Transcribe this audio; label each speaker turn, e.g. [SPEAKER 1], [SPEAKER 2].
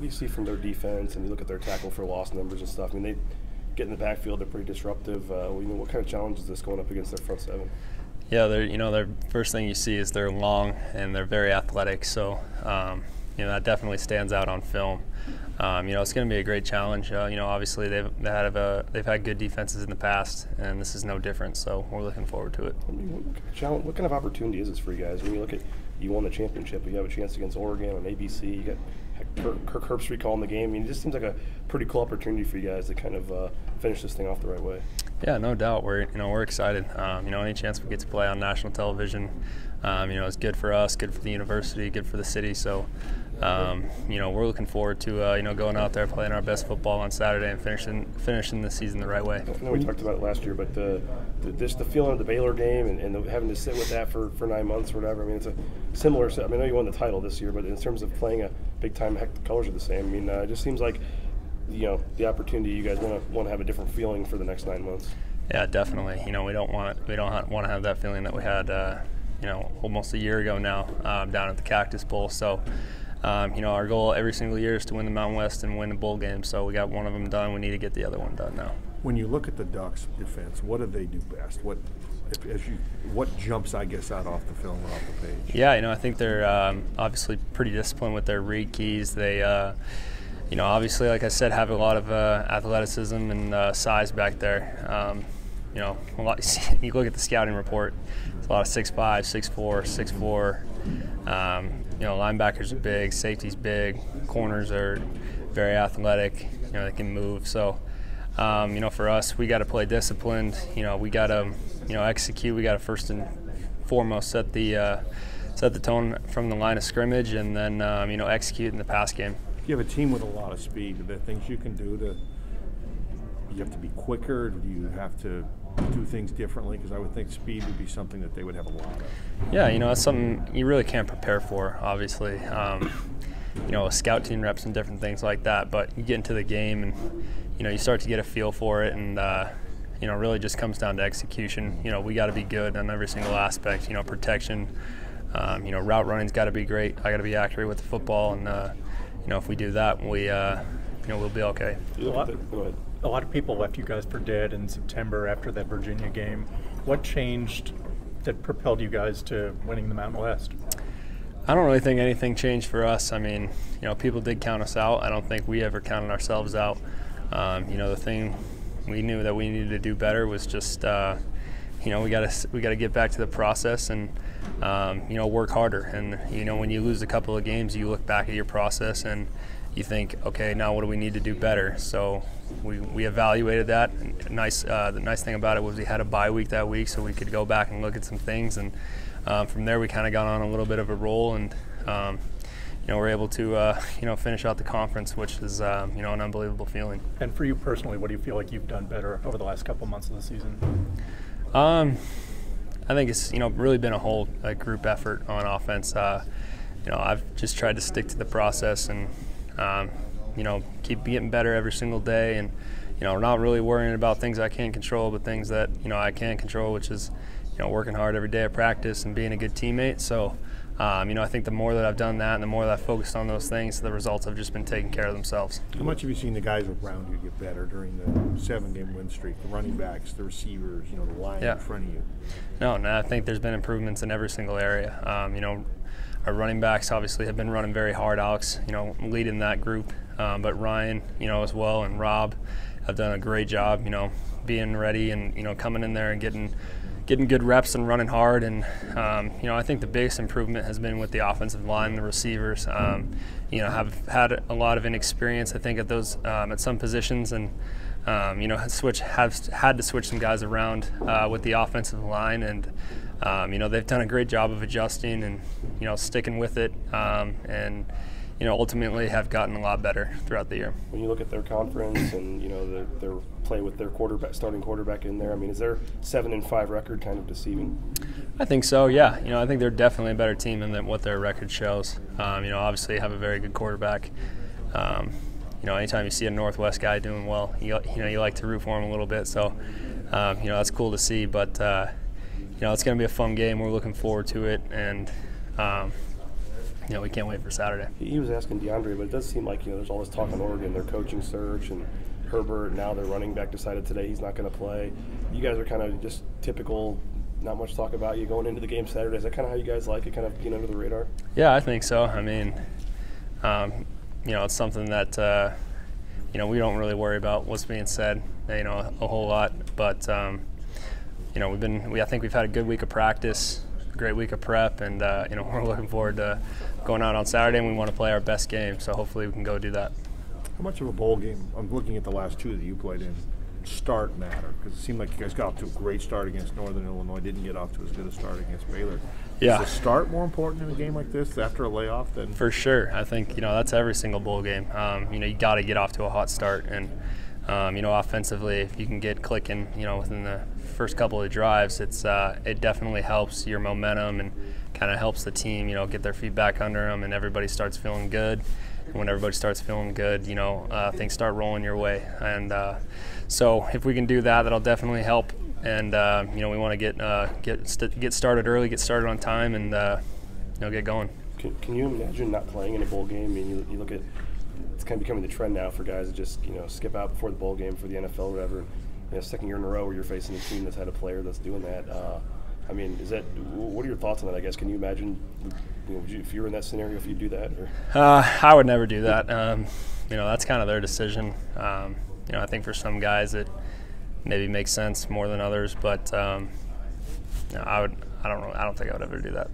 [SPEAKER 1] do you see from their defense, and you look at their tackle for loss numbers and stuff? I mean, they get in the backfield, they're pretty disruptive. What kind of challenge is this going up against their front seven?
[SPEAKER 2] Yeah, their first thing you see is they're long and they're very athletic. So that definitely stands out on film. It's going to be a great challenge. Obviously they've had good defenses in the past, and this is no different. So we're looking forward to it.
[SPEAKER 1] I mean, what kind of opportunity is this for you guys? When you look at, you won the championship, you have a chance against Oregon on ABC. You got Kirk Herbstreit calling the game. I mean, it just seems like a pretty cool opportunity for you guys to kind of finish this thing off the right way.
[SPEAKER 2] Yeah, no doubt. We're excited. Any chance we get to play on national television, it's good for us, good for the university, good for the city. So, we're looking forward to going out there, playing our best football on Saturday, and finishing the season the right way.
[SPEAKER 1] I know we talked about it last year, but the feeling of the Baylor game and having to sit with that for 9 months or whatever. I mean, it's a similar. I know you won the title this year, but in terms of playing a big time, heck, the colors are the same. I mean, it just seems like the opportunity, you guys want to have a different feeling for the next 9 months.
[SPEAKER 2] Yeah, definitely. We don't want to have that feeling that we had almost a year ago now down at the Cactus Bowl. So our goal every single year is to win the Mountain West and win the bowl game. So we got one of them done. We need to get the other one done now.
[SPEAKER 3] When you look at the Ducks defense, what do they do best? What jumps, I guess, out off the film or off the page?
[SPEAKER 2] Yeah, I think they're obviously pretty disciplined with their read keys. They obviously, like I said, have a lot of athleticism and size back there. You look at the scouting report, it's a lot of 6'5", 6'4", 6'4". Linebackers are big, safety's big, corners are very athletic. They can move. So, for us, we got to play disciplined. We got to, execute. We got to first and foremost set the tone from the line of scrimmage, and then execute in the pass game.
[SPEAKER 3] You have a team with a lot of speed. Are there things you can do you have to be quicker? Do you have to do things differently? Because I would think speed would be something that they would have a lot of.
[SPEAKER 2] Yeah, it's something you really can't prepare for, obviously. Scout team reps and different things like that. But you get into the game and, you start to get a feel for it, and, really just comes down to execution. We got to be good on every single aspect. Protection, route running's got to be great. I got to be accurate with the football, and if we do that, we'll be okay.
[SPEAKER 1] Go ahead.
[SPEAKER 4] A lot of people left you guys for dead in September after that Virginia game. What changed that propelled you guys to winning the Mountain West?
[SPEAKER 2] I don't really think anything changed for us. I mean, people did count us out. I don't think we ever counted ourselves out. The thing we knew that we needed to do better was just, we got to get back to the process and, work harder. And, when you lose a couple of games, you look back at your process and you think, okay, now what do we need to do better? So we evaluated that. The nice thing about it was we had a bye week that week, so we could go back and look at some things. And from there, we kind of got on a little bit of a roll, and we're able to finish out the conference, which is an unbelievable feeling.
[SPEAKER 4] And for you personally, what do you feel like you've done better over the last couple months of the season?
[SPEAKER 2] I think it's really been a group effort on offense. I've just tried to stick to the process and keep getting better every single day, and not really worrying about things I can't control, but things that I can control, which is working hard every day at practice and being a good teammate. So I think the more that I've done that and the more that I've focused on those things, the results have just been taking care of themselves.
[SPEAKER 3] How much have you seen the guys around you get better during the 7-game win streak? The running backs, the receivers, the line in front of you?
[SPEAKER 2] No, I think there's been improvements in every single area. Our running backs obviously have been running very hard. Alex, leading that group, but Ryan, as well, and Rob have done a great job, being ready and coming in there and getting good reps and running hard. And I think the biggest improvement has been with the offensive line. The receivers, have had a lot of inexperience, I think, at those at some positions, and have had to switch some guys around with the offensive line, and they've done a great job of adjusting and sticking with it, and ultimately have gotten a lot better throughout the year.
[SPEAKER 1] When you look at their conference and their play with their starting quarterback in there, I mean, is their 7-5 record kind of deceiving?
[SPEAKER 2] I think so. Yeah. I think they're definitely a better team than what their record shows. Obviously they have a very good quarterback. Anytime you see a Northwest guy doing well, you like to root for him a little bit. So, that's cool to see. But it's going to be a fun game. We're looking forward to it, and we can't wait for Saturday.
[SPEAKER 1] He was asking DeAndre, but it does seem like there's all this talk on Oregon, their coaching search, and Herbert. Now their running back decided today he's not going to play. You guys are kind of just typical. Not much talk about you going into the game Saturday. Is that kind of how you guys like it, kind of being under the radar?
[SPEAKER 2] Yeah, I think so. I mean, it's something that we don't really worry about what's being said, a whole lot. But I think we've had a good week of practice, a great week of prep, and we're looking forward to going out on Saturday, and we want to play our best game. So hopefully we can go do that.
[SPEAKER 3] How much of a bowl game? I'm looking at the last two that you played in. Start matter, because it seemed like you guys got off to a great start against Northern Illinois, didn't get off to as good a start against Baylor.
[SPEAKER 2] Yeah.
[SPEAKER 3] Is the start more important in a game like this after a layoff than?
[SPEAKER 2] For sure. I think that's every single bowl game. You got to get off to a hot start, and offensively, if you can get clicking, within the first couple of drives, it definitely helps your momentum and kind of helps the team, get their feet back under them, and everybody starts feeling good. And when everybody starts feeling good, things start rolling your way. And so if we can do that, that'll definitely help. And we want to get started early, get started on time, and get going.
[SPEAKER 1] Can you imagine not playing in a bowl game? I mean, you look at it's kind of becoming the trend now for guys to just skip out before the bowl game for the NFL or whatever. Second year in a row where you're facing a team that's had a player that's doing that. I mean, what are your thoughts on that? I guess can you imagine if you were in that scenario if you'd do that? Or?
[SPEAKER 2] I would never do that. That's kind of their decision. I think for some guys it maybe makes sense more than others, but I don't think I would ever do that.